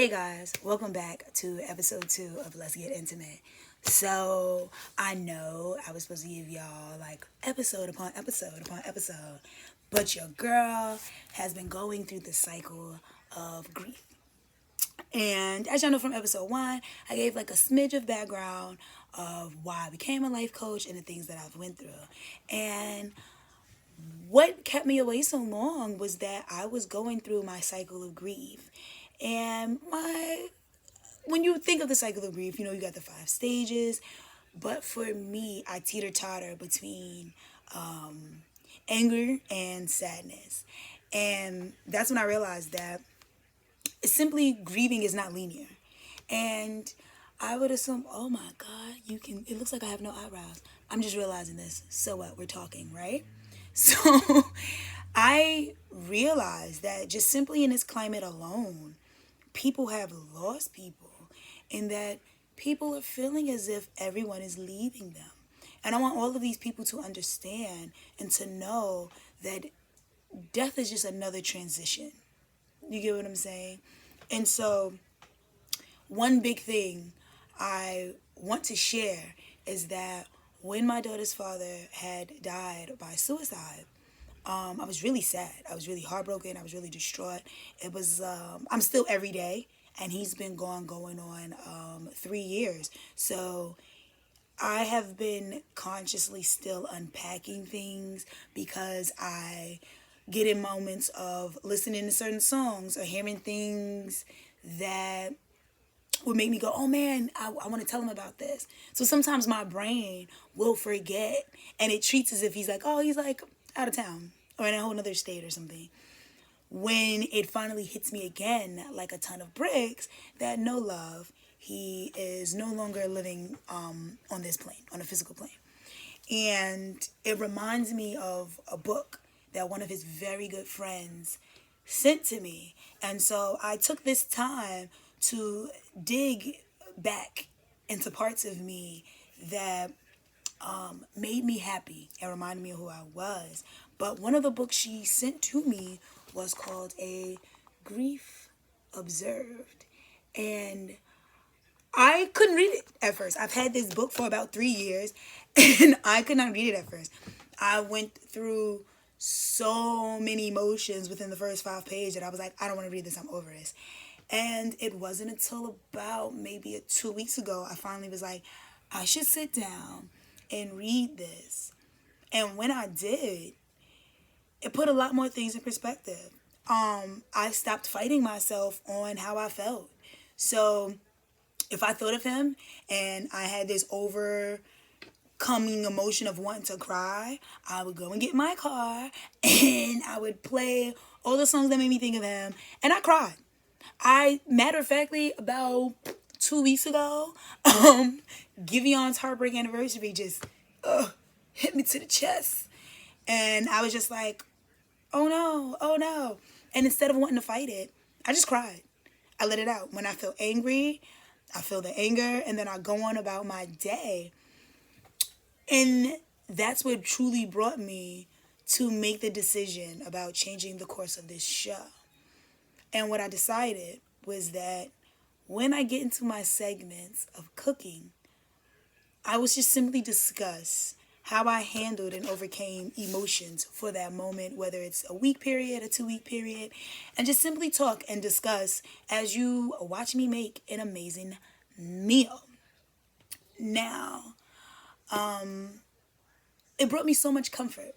Hey guys, welcome back to episode 2 of Let's Get Intimate. So, I know I was supposed to give y'all like episode upon episode upon episode, but your girl has been going through the cycle of grief. And as y'all know from episode 1, I gave like a smidge of background of why I became a life coach and the things that I've went through. And what kept me away so long was that I was going through my cycle of grief. And when you think of the cycle of grief, you got the 5 stages. But for me, I teeter totter between anger and sadness. And that's when I realized that simply grieving is not linear. And I would assume, oh my God, it looks like I have no eyebrows. I'm just realizing this. So what? We're talking, right? So I realized that just simply in this climate alone, people have lost people, and that people are feeling as if everyone is leaving them. And I want all of these people to understand and to know that death is just another transition. You get what I'm saying? And so, one big thing I want to share is that when my daughter's father had died by suicide, I was really sad. I was really heartbroken. I was really distraught. I'm still every day, and he's been going on 3 years. So I have been consciously still unpacking things because I get in moments of listening to certain songs or hearing things that would make me go, oh man, I want to tell him about this. So sometimes my brain will forget, and it treats as if he's like out of town or in a whole other state or something. When it finally hits me again like a ton of bricks, that no, love, he is no longer living on this plane, on a physical plane. And it reminds me of a book that one of his very good friends sent to me. And so I took this time to dig back into parts of me that made me happy and reminded me of who I was. But one of the books she sent to me was called A Grief Observed. And I couldn't read it at first. I've had this book for about 3 years and I could not read it at first. I went through so many emotions within the first 5 pages that I was like, I don't want to read this. I'm over this. And it wasn't until about maybe 2 weeks ago, I finally was like, I should sit down and read this. And when I did, it put a lot more things in perspective. I stopped fighting myself on how I felt. So if I thought of him and I had this overcoming emotion of wanting to cry, I would go and get my car and I would play all the songs that made me think of him, and I cried. Matter of factly, about 2 weeks ago, Givion's heartbreak anniversary just hit me to the chest. And I was just like, oh no, oh no. And instead of wanting to fight it, I just cried. I let it out. When I feel angry, I feel the anger, and then I go on about my day. And that's what truly brought me to make the decision about changing the course of this show. And what I decided was that when I get into my segments of cooking, I was just simply discuss how I handled and overcame emotions for that moment, whether it's a week period, a 2-week period, and just simply talk and discuss as you watch me make an amazing meal. Now, it brought me so much comfort.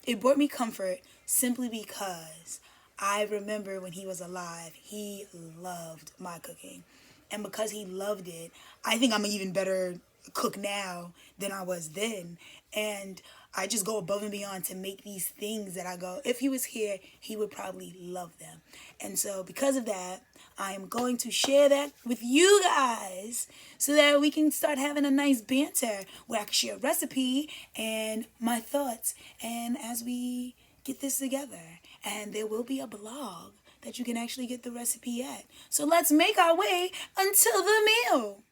It brought me comfort simply because I remember when he was alive, he loved my cooking. And because he loved it, I think I'm an even better cook now than I was then. And I just go above and beyond to make these things that I go, if he was here, he would probably love them. And so because of that, I am going to share that with you guys so that we can start having a nice banter where I can share a recipe and my thoughts. And as we get this together, and there will be a blog that you can actually get the recipe at. So let's make our way until the meal.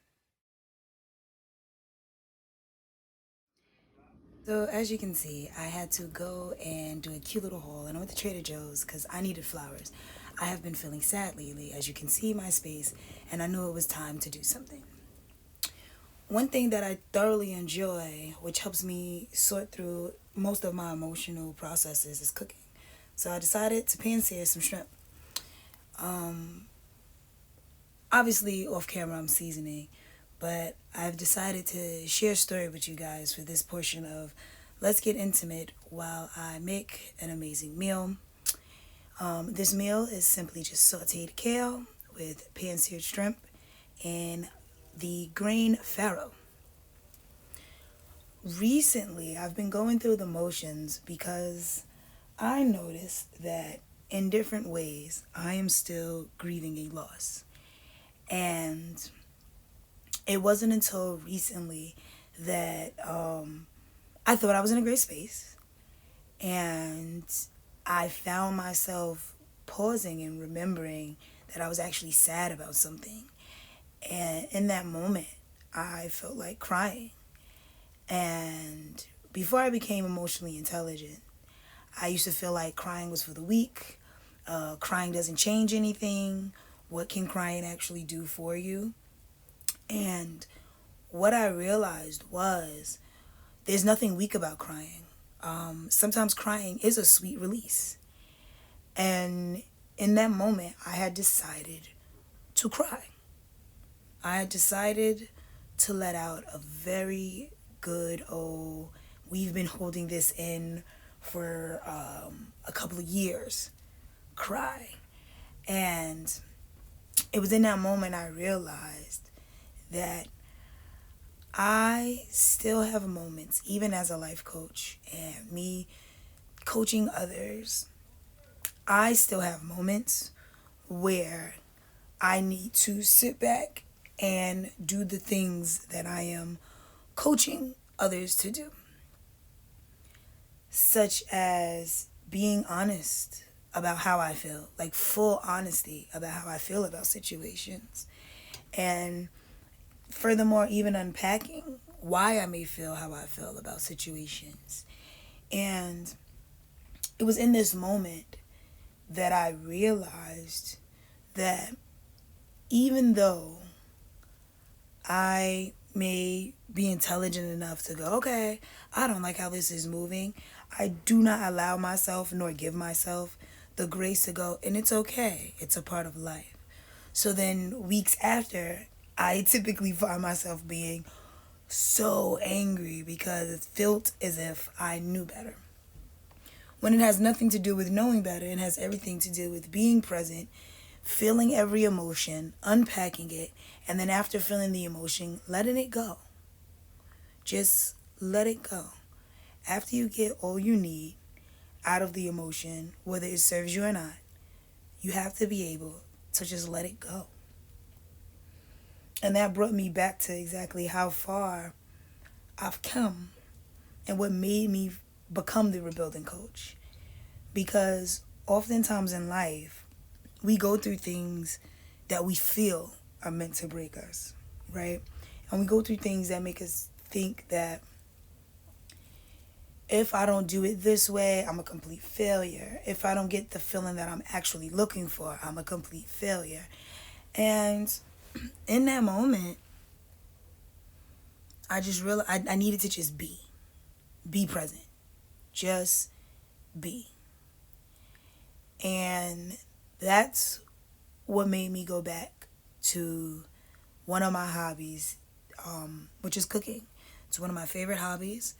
So as you can see, I had to go and do a cute little haul, and I went to Trader Joe's because I needed flowers. I have been feeling sad lately, as you can see my space, and I knew it was time to do something. One thing that I thoroughly enjoy, which helps me sort through most of my emotional processes, is cooking. So I decided to pan-sear some shrimp. Obviously, off camera, I'm seasoning, but I've decided to share a story with you guys for this portion of Let's Get Intimate while I make an amazing meal. This meal is simply just sauteed kale with pan-seared shrimp and the grain farro. Recently, I've been going through the motions because I noticed that in different ways, I am still grieving a loss. And it wasn't until recently that I thought I was in a great space. And I found myself pausing and remembering that I was actually sad about something. And in that moment, I felt like crying. And before I became emotionally intelligent, I used to feel like crying was for the weak. Crying doesn't change anything. What can crying actually do for you? And what I realized was there's nothing weak about crying. Sometimes crying is a sweet release. And in that moment, I had decided to cry. I had decided to let out a very good old, we've been holding this in for a couple of years, cry. And it was in that moment I realized that I still have moments, even as a life coach and me coaching others, I still have moments where I need to sit back and do the things that I am coaching others to do, such as being honest about how I feel, like full honesty about how I feel about situations. And furthermore, even unpacking why I may feel how I feel about situations. And it was in this moment that I realized that even though I may be intelligent enough to go, okay, I don't like how this is moving, I do not allow myself nor give myself the grace to go, and it's okay, it's a part of life. So then weeks after, I typically find myself being so angry because it felt as if I knew better. When it has nothing to do with knowing better, it has everything to do with being present, feeling every emotion, unpacking it, and then after feeling the emotion, letting it go. Just let it go. After you get all you need out of the emotion, whether it serves you or not, you have to be able to just let it go. And that brought me back to exactly how far I've come and what made me become the rebuilding coach. Because oftentimes in life, we go through things that we feel are meant to break us, right? And we go through things that make us think that if I don't do it this way, I'm a complete failure. If I don't get the feeling that I'm actually looking for, I'm a complete failure. And in that moment, I just realized I needed to just be present, just be. And that's what made me go back to one of my hobbies, which is cooking. It's one of my favorite hobbies.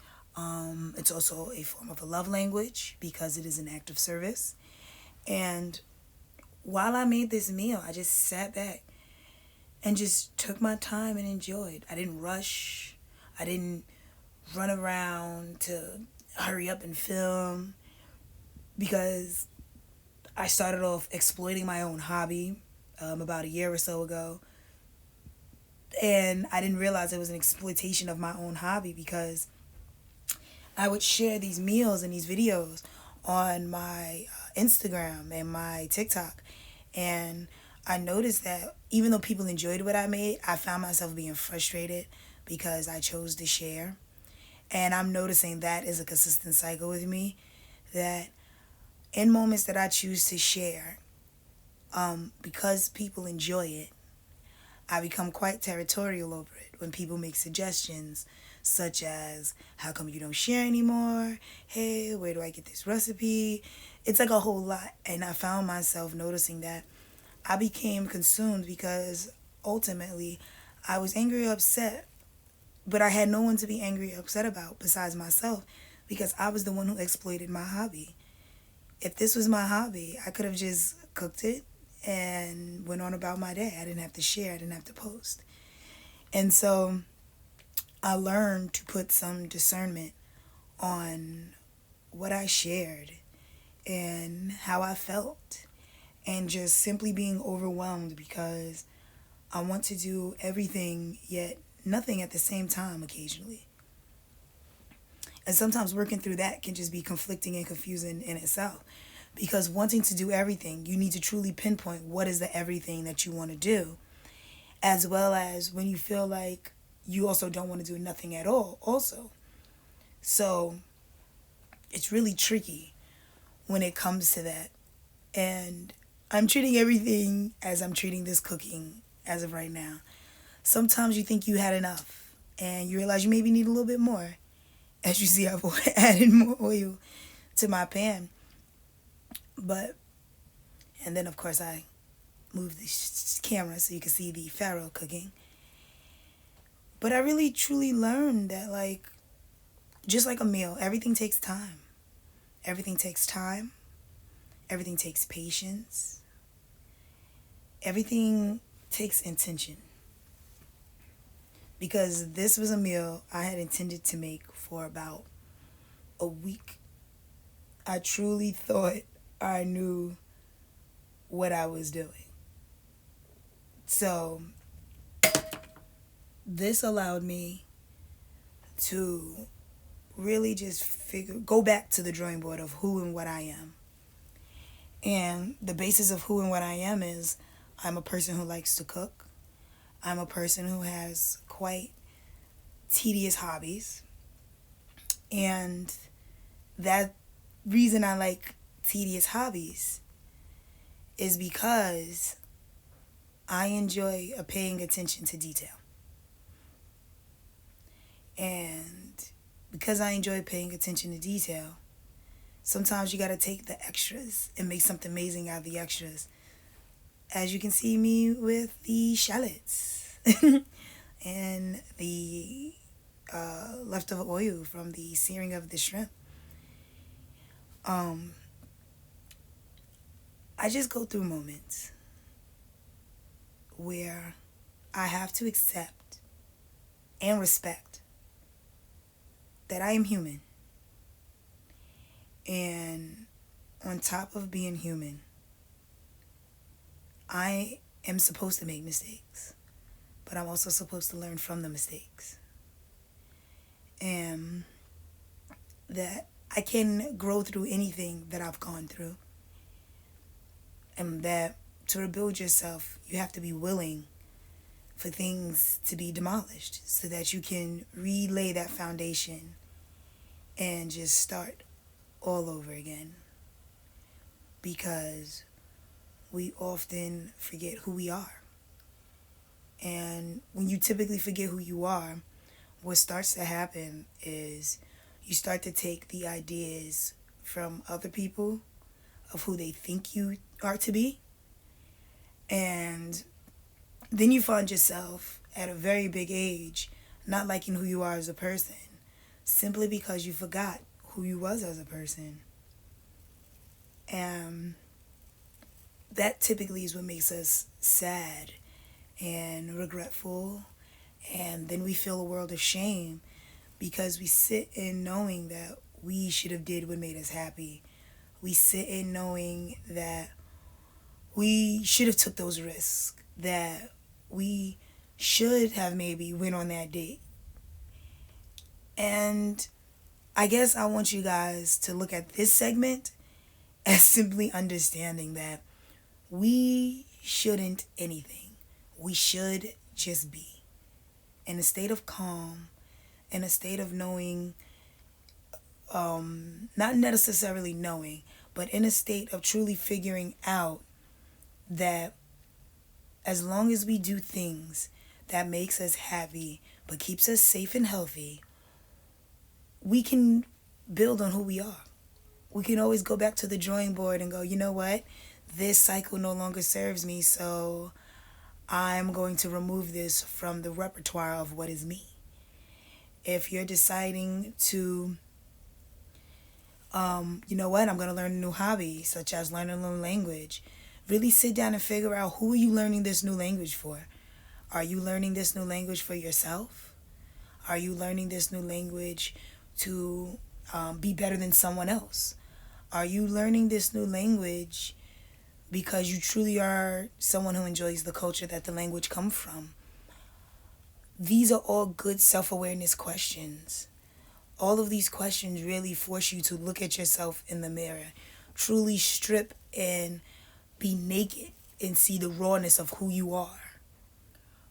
It's also a form of a love language because it is an act of service. And while I made this meal, I just sat back and just took my time and enjoyed. I didn't rush. I didn't run around to hurry up and film because I started off exploiting my own hobby about a year or so ago. And I didn't realize it was an exploitation of my own hobby because I would share these meals and these videos on my Instagram and my TikTok. And I noticed that even though people enjoyed what I made, I found myself being frustrated because I chose to share. And I'm noticing that is a consistent cycle with me, that in moments that I choose to share, Because people enjoy it, I become quite territorial over it when people make suggestions such as, how come you don't share anymore? Hey, where do I get this recipe? It's like a whole lot. And I found myself noticing that I became consumed because ultimately I was angry or upset, but I had no one to be angry or upset about besides myself because I was the one who exploited my hobby. If this was my hobby, I could have just cooked it and went on about my day. I didn't have to share, I didn't have to post. And so I learned to put some discernment on what I shared and how I felt, and just simply being overwhelmed because I want to do everything yet nothing at the same time occasionally. And sometimes working through that can just be conflicting and confusing in itself. Because wanting to do everything, you need to truly pinpoint what is the everything that you want to do, as well as when you feel like you also don't want to do nothing at all, also. So it's really tricky when it comes to that. And I'm treating everything as I'm treating this cooking as of right now. Sometimes you think you had enough and you realize you maybe need a little bit more. As you see, I've added more oil to my pan. But, and then of course I moved the camera so you can see the farro cooking. But I really truly learned that, like, just like a meal, everything takes time. Everything takes time. Everything takes patience. Everything takes intention. Because this was a meal I had intended to make for about a week. I truly thought I knew what I was doing. So this allowed me to really just go back to the drawing board of who and what I am. And the basis of who and what I am is I'm a person who likes to cook. I'm a person who has quite tedious hobbies. And that reason I like tedious hobbies is because I enjoy paying attention to detail. And because I enjoy paying attention to detail, sometimes you got to take the extras and make something amazing out of the extras. As you can see me with the shallots and the leftover oil from the searing of the shrimp. I just go through moments where I have to accept and respect that I am human. And on top of being human, I am supposed to make mistakes, but I'm also supposed to learn from the mistakes. And that I can grow through anything that I've gone through. And that to rebuild yourself, you have to be willing for things to be demolished so that you can relay that foundation and just start all over again. Because we often forget who we are. And when you typically forget who you are, what starts to happen is you start to take the ideas from other people of who they think you are to be. And then you find yourself at a very big age not liking who you are as a person simply because you forgot who you was as a person. And that typically is what makes us sad and regretful. And then we feel a world of shame because we sit in knowing that we should have did what made us happy. We sit in knowing that we should have took those risks, that we should have maybe went on that date. And I guess I want you guys to look at this segment as simply understanding that we shouldn't anything. We should just be in a state of calm, in a state of knowing, not necessarily knowing, but in a state of truly figuring out that as long as we do things that makes us happy but keeps us safe and healthy, we can build on who we are. We can always go back to the drawing board and go, you know what? This cycle no longer serves me, so I'm going to remove this from the repertoire of what is me. If you're deciding to, you know what, I'm going to learn a new hobby, such as learning a new language, really sit down and figure out, who are you learning this new language for? Are you learning this new language for yourself? Are you learning this new language to be better than someone else? Are you learning this new language because you truly are someone who enjoys the culture that the language comes from? These are all good self-awareness questions. All of these questions really force you to look at yourself in the mirror, truly strip and be naked and see the rawness of who you are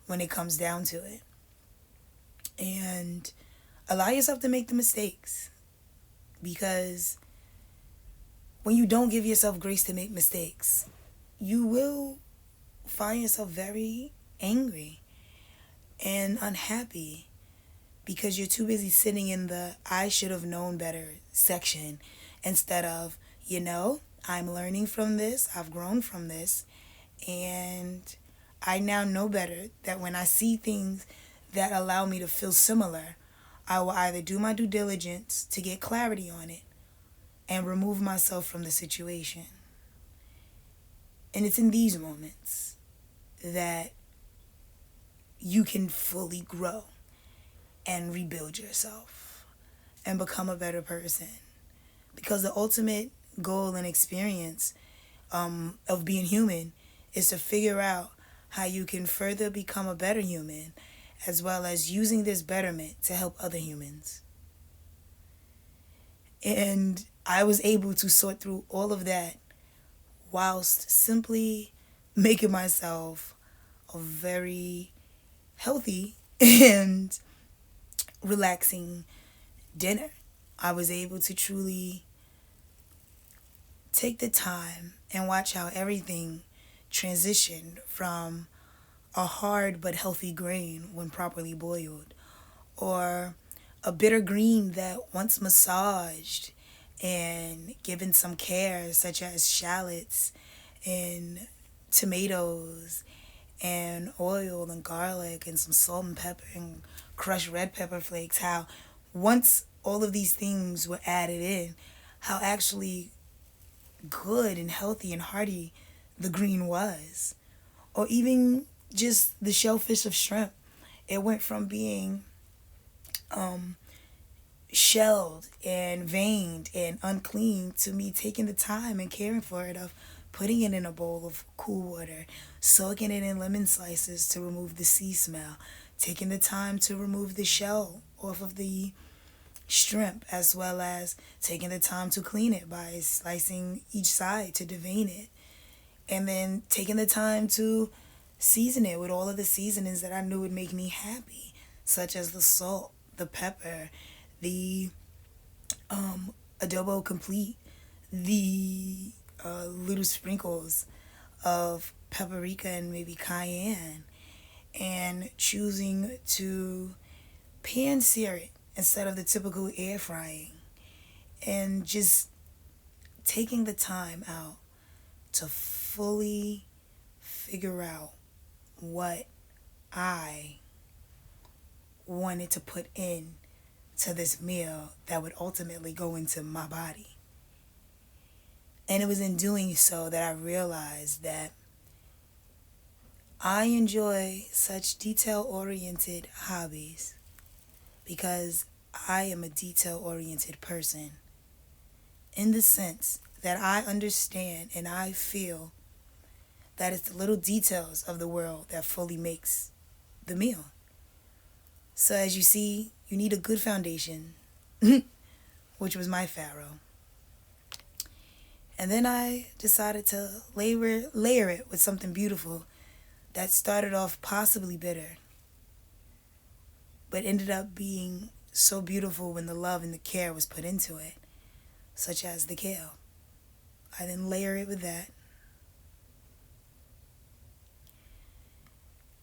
when it comes down to it. And allow yourself to make the mistakes, because when you don't give yourself grace to make mistakes, you will find yourself very angry and unhappy because you're too busy sitting in the I should have known better section instead of, I'm learning from this, I've grown from this, and I now know better that when I see things that allow me to feel similar, I will either do my due diligence to get clarity on it and remove myself from the situation. And it's in these moments that you can fully grow and rebuild yourself and become a better person. Because the ultimate goal and experience of being human is to figure out how you can further become a better human, as well as using this betterment to help other humans. And I was able to sort through all of that whilst simply making myself a very healthy and relaxing dinner. I was able to truly take the time and watch how everything transitioned from a hard but healthy grain when properly boiled, or a bitter green that once massaged and given some care, such as shallots and tomatoes and oil and garlic and some salt and pepper and crushed red pepper flakes, how once all of these things were added in, how actually good and healthy and hearty the green was. Or even just the shellfish of shrimp. It went from being shelled and veined and unclean to me taking the time and caring for it, of putting it in a bowl of cool water, soaking it in lemon slices to remove the sea smell, taking the time to remove the shell off of the shrimp, as well as taking the time to clean it by slicing each side to devein it, and then taking the time to season it with all of the seasonings that I knew would make me happy, such as the salt, the pepper, the adobo complete, the little sprinkles of paprika and maybe cayenne, and choosing to pan sear it instead of the typical air frying, and just taking the time out to fully figure out what I wanted to put in to this meal that would ultimately go into my body. And it was in doing so that I realized that I enjoy such detail-oriented hobbies because I am a detail-oriented person, in the sense that I understand and I feel that it's the little details of the world that fully makes the meal. So as you see, you need a good foundation, which was my farro. And then I decided to layer it with something beautiful that started off possibly bitter, but ended up being so beautiful when the love and the care was put into it, such as the kale. I then layer it with that.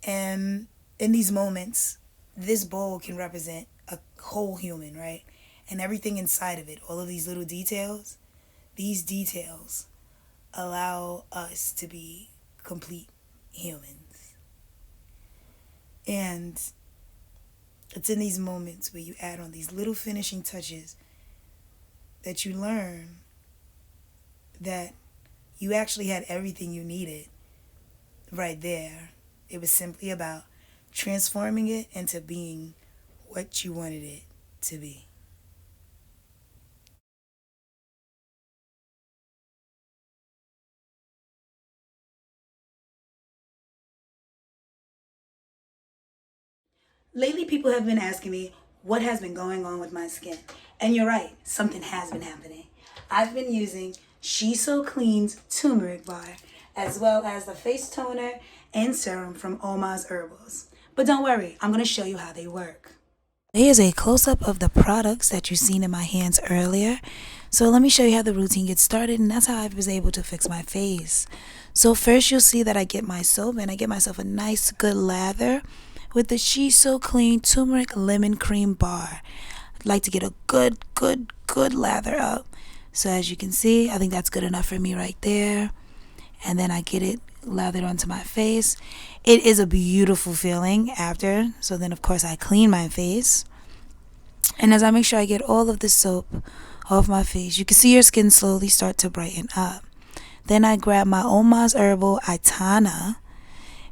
And in these moments, this bowl can represent a whole human, right? And everything inside of it, all of these little details, these details allow us to be complete humans. And it's in these moments where you add on these little finishing touches that you learn that you actually had everything you needed right there. It was simply about transforming it into being what you wanted it to be. Lately, people have been asking me what has been going on with my skin. And you're right, something has been happening. I've been using She So Clean's turmeric bar, as well as the face toner and serum from Omas Herbals. But don't worry, I'm going to show you how they work. Here's a close-up of the products that you've seen in my hands earlier. So let me show you how the routine gets started, and that's how I was able to fix my face. So first you'll see that I get my soap, and I get myself a nice good lather with the She So Clean Turmeric Lemon Cream Bar. I'd like to get a good lather up. So as you can see, I think that's good enough for me right there. And then I get it lathered onto my face. It is a beautiful feeling after. So then of course I clean my face. And as I make sure I get all of the soap off my face, you can see your skin slowly start to brighten up. Then I grab my Omas Herbal Itana,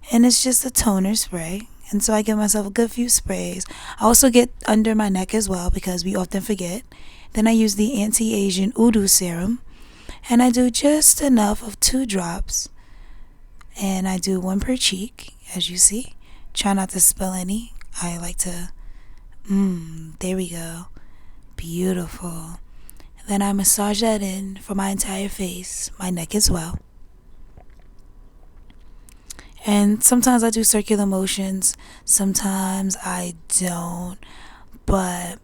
and it's just a toner spray. And so I give myself a good few sprays. I also get under my neck as well because we often forget. Then I use the anti-Asian Udu serum, and I do just enough of 2 drops, and I do 1 per cheek, as you see. Try not to spill any. I like to, there we go. Beautiful. Then I massage that in for my entire face, my neck as well. And sometimes I do circular motions, sometimes I don't. But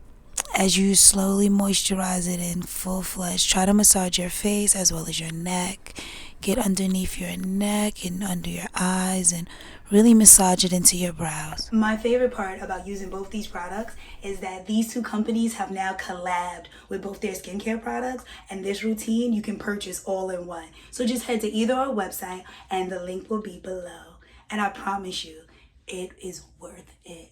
as you slowly moisturize it in full fledged, try to massage your face as well as your neck. Get underneath your neck and under your eyes and really massage it into your brows. My favorite part about using both these products is that these 2 companies have now collabed with both their skincare products, and this routine you can purchase all in one. So just head to either our website and the link will be below. And I promise you, it is worth it.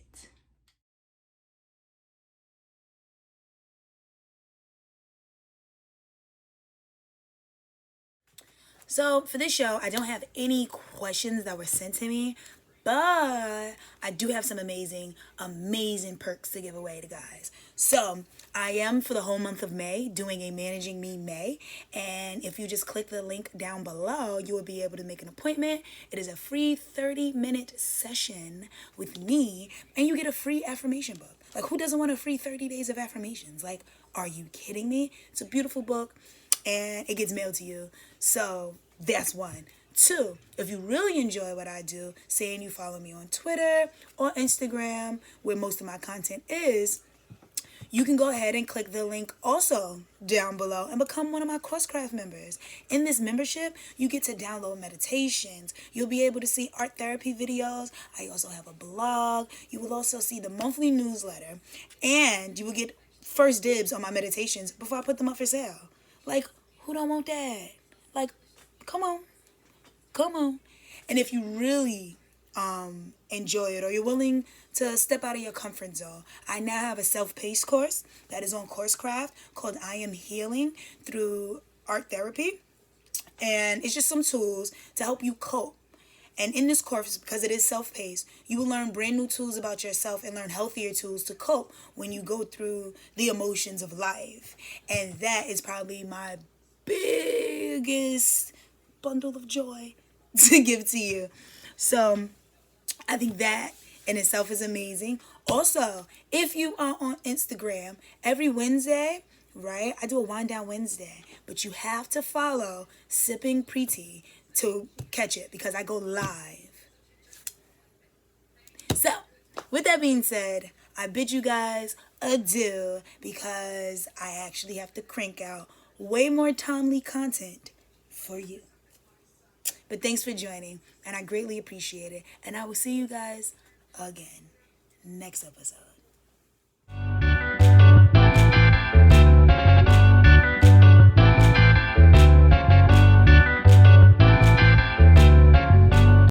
So for this show, I don't have any questions that were sent to me, but I do have some amazing perks to give away to guys. So I am, for the whole month of May, doing a Managing Me May. And if you just click the link down below, you will be able to make an appointment. It is a free 30-minute session with me, and you get a free affirmation book. Like, who doesn't want a free 30 days of affirmations? Like, are you kidding me? It's a beautiful book, and it gets mailed to you. So that's 1. 2, if you really enjoy what I do, say and you follow me on Twitter or Instagram, where most of my content is, you can go ahead and click the link also down below and become one of my Course members. In this membership, you get to download meditations. You'll be able to see art therapy videos. I also have a blog. You will also see the monthly newsletter, and you will get first dibs on my meditations before I put them up for sale. Like, who don't want that? Like, come on. And if you really enjoy it, or you're willing to step out of your comfort zone, I now have a self-paced course that is on Coursecraft called I Am Healing Through Art Therapy. And it's just some tools to help you cope. And in this course, because it is self-paced, you will learn brand new tools about yourself and learn healthier tools to cope when you go through the emotions of life. And that is probably my biggest bundle of joy to give to you. So I think that in itself is amazing. Also, if you are on Instagram, every Wednesday, right, I do a wind down Wednesday, but you have to follow Sipping Preeti to catch it because I go live. So with that being said, I bid you guys adieu because I actually have to crank out way more timely content for you. But thanks for joining, and I greatly appreciate it. And I will see you guys again next episode.